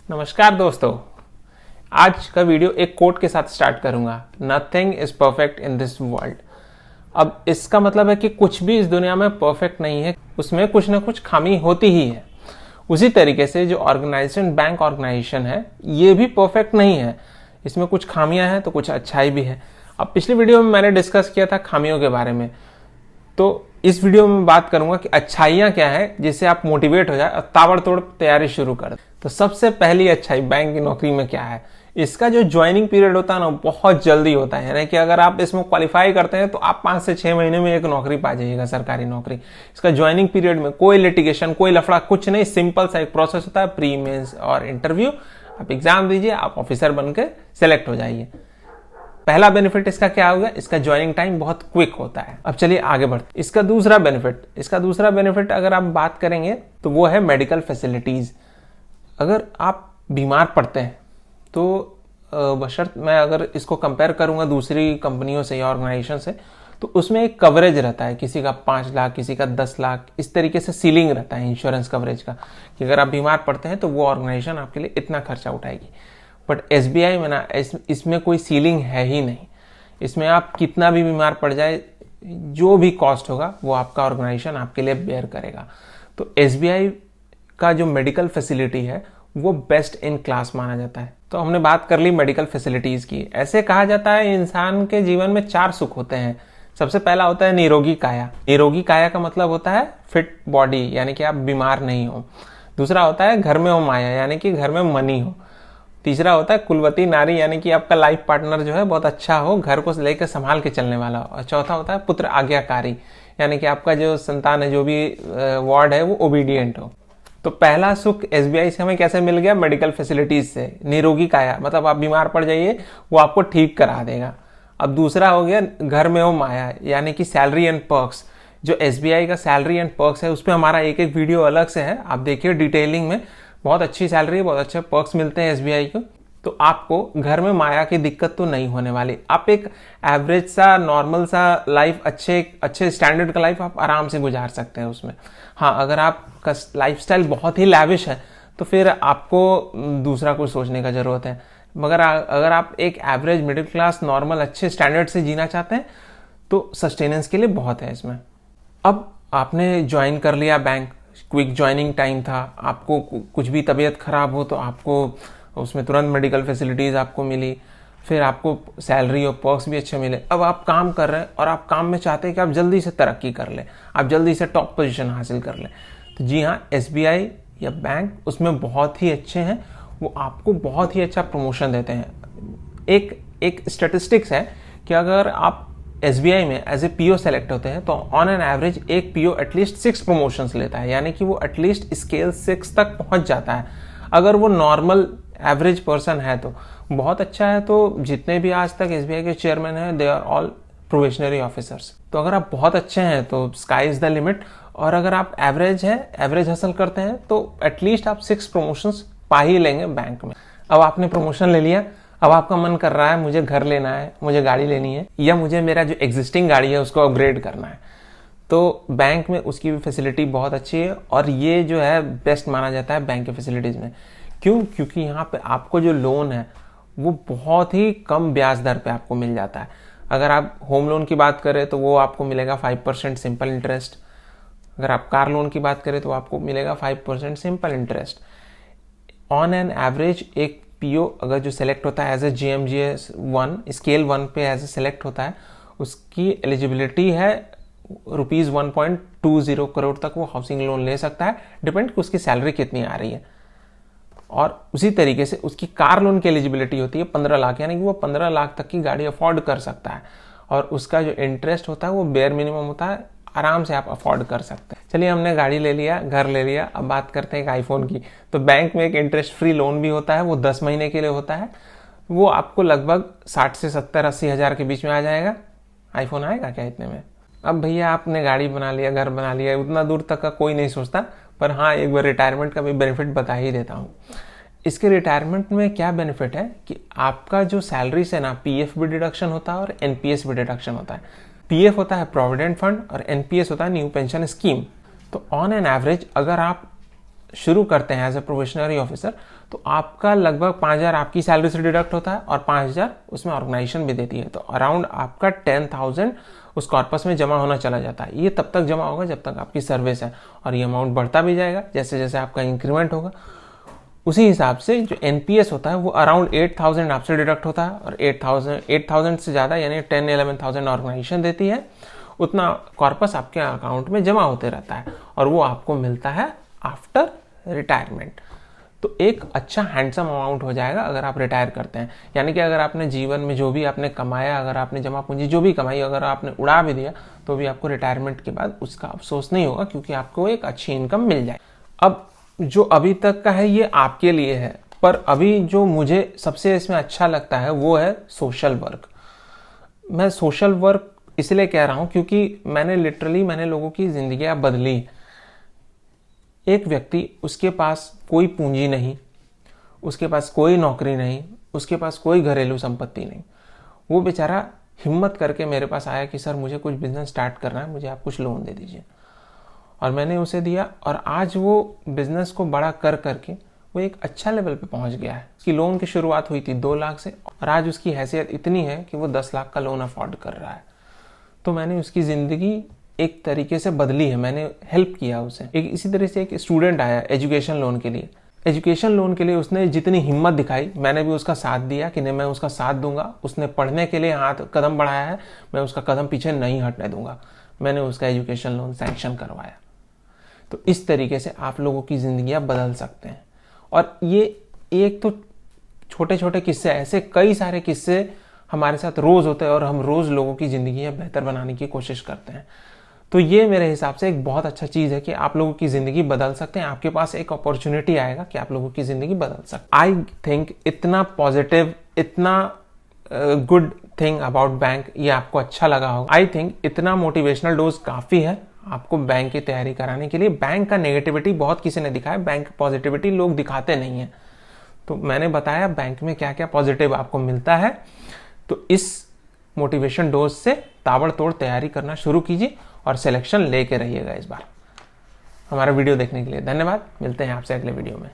नमस्कार दोस्तों, आज का वीडियो एक कोट के साथ स्टार्ट करूंगा। Nothing is perfect in this world. अब इसका मतलब है कि कुछ भी इस दुनिया में परफेक्ट नहीं है, उसमें कुछ ना कुछ खामी होती ही है। उसी तरीके से जो ऑर्गेनाइजेशन बैंक ऑर्गेनाइजेशन है ये भी परफेक्ट नहीं है, इसमें कुछ खामियां हैं तो कुछ अच्छाई भी है। अब पिछले वीडियो में मैंने डिस्कस किया था खामियों के बारे में, तो इस वीडियो में बात करूंगा कि अच्छाइयां क्या है जिससे आप मोटिवेट हो जाए और ताबड़तोड़ तैयारी शुरू कर दें। तो सबसे पहली अच्छाई बैंक की नौकरी में क्या है, इसका जो ज्वाइनिंग पीरियड होता है ना बहुत जल्दी होता है। यानी कि अगर आप इसमें क्वालिफाई करते हैं तो आप 5 से 6 महीने में एक नौकरी पा जाइएगा, सरकारी नौकरी। इसका ज्वाइनिंग पीरियड में कोई लिटिगेशन, कोई लफड़ा कुछ नहीं, सिंपल सा एक प्रोसेस होता है, प्री मेंस और इंटरव्यू। आप एग्जाम दीजिए, आप ऑफिसर बनकर सेलेक्ट हो जाइए। पहला बेनिफिट इसका क्या होगा, इसका ज्वाइनिंग टाइम बहुत क्विक होता है। अब चलिए आगे बढ़ते। इसका दूसरा बेनिफिट अगर आप बात करेंगे तो वो है मेडिकल फैसिलिटीज। अगर आप बीमार पड़ते हैं तो बशर्त मैं अगर इसको कंपेयर करूंगा दूसरी कंपनियों से या ऑर्गेनाइजेशन से, तो उसमें एक कवरेज रहता है, किसी का 5 लाख, किसी का 10 लाख, इस तरीके से सीलिंग रहता है इंश्योरेंस कवरेज का कि अगर आप बीमार पड़ते हैं तो वो ऑर्गेनाइजेशन आपके लिए इतना खर्चा उठाएगी। बट एसबीआई में ना इसमें कोई सीलिंग है ही नहीं। इसमें आप कितना भी बीमार पड़ जाए, जो भी कॉस्ट होगा वो आपका ऑर्गेनाइजेशन आपके लिए बेयर करेगा। तो एसबीआई का जो मेडिकल फैसिलिटी है वो बेस्ट इन क्लास माना जाता है। तो हमने बात कर ली मेडिकल फैसिलिटीज की। ऐसे कहा जाता है इंसान के जीवन में 4 सुख होते हैं। सबसे पहला होता है निरोगी काया। निरोगी काया का मतलब होता है फिट बॉडी, यानी कि आप बीमार नहीं हो। दूसरा होता है घर में हो माया, यानी कि घर में मनी हो। तीसरा होता है कुलवती नारी, यानी कि आपका लाइफ पार्टनर जो है बहुत अच्छा हो, घर को लेकर संभाल के चलने वाला हो। और चौथा होता है पुत्र आज्ञाकारी, यानी कि आपका जो संतान है, जो भी वार्ड है, वो ओबीडियंट हो। तो पहला सुख एसबीआई से हमें कैसे मिल गया, मेडिकल फैसिलिटीज से। निरोगी काया मतलब आप बीमार पड़ जाइए वो आपको ठीक करा देगा। अब दूसरा हो गया घर में हो माया, यानी कि सैलरी एंड पर्क्स। जो एसबीआई का सैलरी एंड पर्क्स है उस पर हमारा एक वीडियो अलग से है, आप देखिए डिटेलिंग में। बहुत अच्छी सैलरी है, बहुत अच्छे पर्क्स मिलते हैं एसबीआई को। तो आपको घर में माया की दिक्कत तो नहीं होने वाली। आप एक एवरेज सा, नॉर्मल सा लाइफ, अच्छे स्टैंडर्ड का लाइफ आप आराम से गुजार सकते हैं उसमें। हाँ, अगर आपका लाइफस्टाइल बहुत ही लैविश है तो फिर आपको दूसरा कुछ सोचने का जरूरत है। मगर अगर आप एक एवरेज, मिडिल क्लास, नॉर्मल, अच्छे स्टैंडर्ड से जीना चाहते हैं तो सस्टेनेंस के लिए बहुत है इसमें। अब आपने ज्वाइन कर लिया बैंक, क्विक ज्वाइनिंग टाइम था। आपको कुछ भी तबीयत खराब हो तो आपको उसमें तुरंत मेडिकल फैसिलिटीज आपको मिली, फिर आपको सैलरी और पर्क्स भी अच्छे मिले। अब आप काम कर रहे हैं और आप काम में चाहते हैं कि आप जल्दी से तरक्की कर लें, आप जल्दी से टॉप पोजीशन हासिल कर लें। तो जी हाँ, एसबीआई या बैंक उसमें बहुत ही अच्छे हैं, वो आपको बहुत ही अच्छा प्रमोशन देते हैं। एक स्टेटिस्टिक्स है कि अगर आप एसबीआई में एज ए पीओ सेलेक्ट होते हैं तो ऑन एन एवरेज एक पीओ एटलीस्ट 6 प्रमोशंस लेता है, यानी कि वो एटलीस्ट स्केल 6 तक पहुंच जाता है। अगर वो नॉर्मल एवरेज पर्सन है तो बहुत अच्छा है। तो जितने भी आज तक एसबीआई के चेयरमैन हैं they are all probationary officers. तो अगर आप बहुत अच्छे हैं तो स्काई इज द लिमिट, और अगर आप एवरेज हैं, एवरेज हासिल करते हैं तो एटलीस्ट आप 6 प्रमोशंस पा ही लेंगे बैंक में। अब आपने प्रमोशन ले लिया, अब आपका मन कर रहा है मुझे घर लेना है, मुझे गाड़ी लेनी है, या मुझे मेरा जो एग्जिस्टिंग गाड़ी है उसको अपग्रेड करना है। तो बैंक में उसकी भी फैसिलिटी बहुत अच्छी है और ये जो है बेस्ट माना जाता है बैंक की फैसिलिटीज में। क्यों? क्योंकि यहाँ पे आपको जो लोन है वो बहुत ही कम ब्याज दर पे आपको मिल जाता है। अगर आप होम लोन की बात करें तो वो आपको मिलेगा 5% सिंपल इंटरेस्ट। अगर आप कार लोन की बात करें तो आपको मिलेगा 5% simple interest. On an average एक पीओ अगर जो सेलेक्ट होता है एज ए जीएमजीएस 1 स्केल 1 पे एज ए सेलेक्ट होता है, उसकी एलिजिबिलिटी है ₹1.20 करोड़ तक वो हाउसिंग लोन ले सकता है, डिपेंड कि उसकी सैलरी कितनी आ रही है। और उसी तरीके से उसकी कार लोन की एलिजिबिलिटी होती है 15 लाख, यानी कि वो 15 लाख तक की गाड़ी अफोर्ड कर सकता है। और उसका जो इंटरेस्ट होता है वो बेयर मिनिमम होता है, आराम से आप अफोर्ड कर सकते हैं। चलिए, हमने गाड़ी ले लिया, घर ले लिया, अब बात करते हैं एक आईफोन की। तो बैंक में एक इंटरेस्ट फ्री लोन भी होता है, वो 10 महीने के लिए होता है। वो आपको लगभग 60 से 70-80 हज़ार के बीच में आ जाएगा। आईफोन आएगा क्या इतने में? अब भैया आपने गाड़ी बना लिया, घर बना लिया, उतना दूर तक का कोई नहीं सोचता। पर हाँ, एक बार रिटायरमेंट का भी बेनिफिट बता ही देता हूँ। इसके रिटायरमेंट में क्या बेनिफिट है कि आपका जो सैलरी से ना पीएफ भी डिडक्शन होता है और एनपीएस भी डिडक्शन होता है। पीएफ होता है प्रोविडेंट फंड और एनपीएस होता है न्यू पेंशन स्कीम। तो ऑन एन एवरेज अगर आप शुरू करते हैं एज ए प्रोबेशनरी ऑफिसर तो आपका लगभग 5,000 आपकी सैलरी से डिडक्ट होता है और 5,000 उसमें ऑर्गेनाइजेशन भी देती है। तो अराउंड आपका 10,000 उस कॉर्पस में जमा होना चला जाता है। ये तब तक जमा होगा जब तक आपकी सर्विस है, और ये अमाउंट बढ़ता भी जाएगा जैसे जैसे आपका इंक्रीमेंट होगा। उसी हिसाब से जो एनपीएस होता है वो अराउंड 8,000 आपसे डिडक्ट होता है, और 8,000 से ज़्यादा यानी 10-11,000 ऑर्गेनाइजेशन देती है। उतना कॉर्पस आपके अकाउंट में जमा होते रहता है और वो आपको मिलता है आफ्टर रिटायरमेंट। तो एक अच्छा हैंडसम अमाउंट हो जाएगा अगर आप रिटायर करते हैं। यानी कि अगर आपने जीवन में जो भी आपने कमाया, अगर आपने जमा पूंजी जो भी कमाई, अगर आपने उड़ा भी दिया तो भी आपको रिटायरमेंट के बाद उसका अफसोस नहीं होगा, क्योंकि आपको एक अच्छी इनकम मिल जाए। अब जो अभी तक का है ये आपके लिए है, पर अभी जो मुझे सबसे इसमें अच्छा लगता है वो है सोशल वर्क। मैं सोशल वर्क इसलिए कह रहा हूं क्योंकि मैंने लोगों की जिंदगियां बदली। एक व्यक्ति, उसके पास कोई पूंजी नहीं, उसके पास कोई नौकरी नहीं, उसके पास कोई घरेलू संपत्ति नहीं, वो बेचारा हिम्मत करके मेरे पास आया कि सर मुझे कुछ बिजनेस स्टार्ट करना है, मुझे आप कुछ लोन दे दीजिए। और मैंने उसे दिया, और आज वो बिजनेस को बड़ा कर करके वो एक अच्छा लेवल पे पहुंच गया है। उसकी लोन की शुरुआत हुई थी 2 लाख से, और आज उसकी हैसियत इतनी है कि वो 10 लाख का लोन अफोर्ड कर रहा है। तो मैंने उसकी ज़िंदगी एक तरीके से बदली है, मैंने हेल्प किया उसे। एक इसी तरह से एक स्टूडेंट आया एजुकेशन लोन के लिए। एजुकेशन लोन के लिए उसने जितनी हिम्मत दिखाई, मैंने भी उसका साथ दिया कि नहीं मैं उसका साथ दूंगा। उसने पढ़ने के लिए कदम बढ़ाया है, मैं उसका कदम पीछे नहीं हटने दूंगा। मैंने उसका एजुकेशन लोन सैंक्शन करवाया। तो इस तरीके से आप लोगों की ज़िंदगियां बदल सकते हैं। और ये एक तो छोटे छोटे किस्से, ऐसे कई सारे किस्से हमारे साथ रोज़ होते हैं, और हम रोज़ लोगों की ज़िंदगियां बेहतर बनाने की कोशिश करते हैं। तो ये मेरे हिसाब से एक बहुत अच्छा चीज़ है कि आप लोगों की ज़िंदगी बदल सकते हैं। आपके पास एक अपॉर्चुनिटी आएगा कि आप लोगों की ज़िंदगी बदल सकते हैं। आई थिंक इतना पॉजिटिव, इतना गुड थिंग अबाउट बैंक ये आपको अच्छा लगा होगा। आई थिंक इतना मोटिवेशनल डोज काफ़ी है आपको बैंक की तैयारी कराने के लिए। बैंक का नेगेटिविटी बहुत किसी ने दिखाया, बैंक पॉजिटिविटी लोग दिखाते नहीं है। तो मैंने बताया बैंक में क्या क्या पॉजिटिव आपको मिलता है। तो इस मोटिवेशन डोज से ताबड़तोड़ तैयारी करना शुरू कीजिए और सिलेक्शन लेके रहिएगा इस बार। हमारा वीडियो देखने के लिए धन्यवाद। मिलते हैं आपसे अगले वीडियो में।